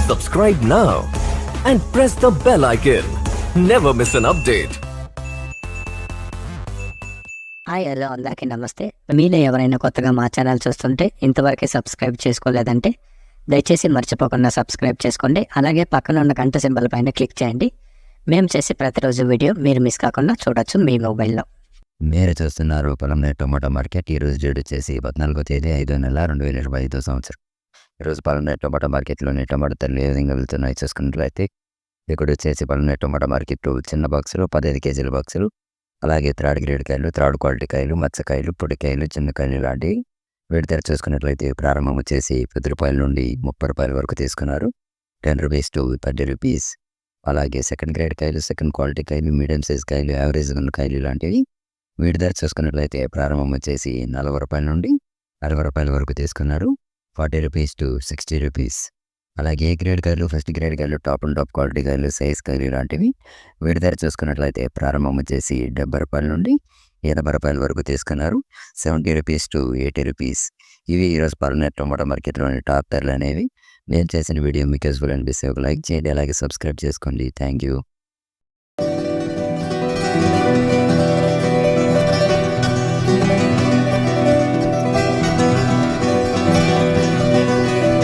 Subscribe now and press the bell icon. Never miss an update. Hi hello అందరికీ నమస్తే. మీలో ఎవరైనా కొత్తగా మా ఛానల్ చూస్తుంటే ఇంతవరకు సబ్స్క్రైబ్ చేసుకోలేదంటే దయచేసి మర్చిపోకుండా సబ్స్క్రైబ్ చేసుకోండి. అలాగే పక్కన ఉన్న గంట సింబల్ పైన క్లిక్ చేయండి. మేము చేసే ప్రతిరోజు వీడియో మీరు మిస్ కాకుండా చూడొచ్చు మీ మొబైల్లో. మీరు చూస్తున్నారు పొలంనేరు టొమాటో మార్కెట్. ఈరోజు డేట్ వచ్చేసి 14వ తేదీ 5వ నెల 2025 సంవత్సరం. ఈరోజు పొలంనేరు టొమాటో మార్కెట్లోని టొమాటో ధరలు ఏ విధంగా వెళ్తున్నాయి చూసుకున్నట్లయితే ఇక్కడ వచ్చేసి పొలంనేరు టొమాటో మార్కెట్లో చిన్న బాక్సులు 15 కేజీల బాక్సులు, అలాగే థర్డ్ గ్రేడ్ కాయలు, థర్డ్ క్వాలిటీ కాయలు, మచ్చకాయలు, పొడికాయలు, చిన్నకాయలు లాంటివి వీటి ధర చూసుకున్నట్లయితే ప్రారంభం వచ్చేసి 10 రూపాయల నుండి 30 రూపాయల వరకు తీసుకున్నారు. 10 రూపీస్ టు 30 రూపీస్. అలాగే సెకండ్ గ్రేడ్ కాయలు, సెకండ్ క్వాలిటీ కాయలు, మీడియం సైజ్ కాయలు, యావరేజ్ ఉన్న కాయలు లాంటివి వీటి ధర చూసుకున్నట్లయితే ప్రారంభం వచ్చేసి 40 రూపాయల నుండి 60 రూపాయల వరకు తీసుకున్నారు. 40 రూపీస్ టు 60 రూపీస్. అలాగే ఏ గ్రేడ్ కాయలు, ఫస్ట్ గ్రేడ్ కాయలు, టాప్ అండ్ టాప్ క్వాలిటీ కాయలు, సైజ్ కాయలు లాంటివి వీటి ధర చూసుకున్నట్లయితే ప్రారంభం వచ్చేసి 70 రూపాయల నుండి 80 రూపాయల వరకు తీసుకున్నారు. 70 రూపీస్ టు 80 రూపీస్. ఇవి ఈరోజు పొలంనేరు టొమాటో మార్కెట్లోని టాప్ ధరలు అనేవి. నేను చేసిన వీడియో మీకు యూస్ఫుల్ అనిపిస్తే ఒక లైక్ చేయండి, అలాగే సబ్స్క్రైబ్ చేసుకోండి. Thank you.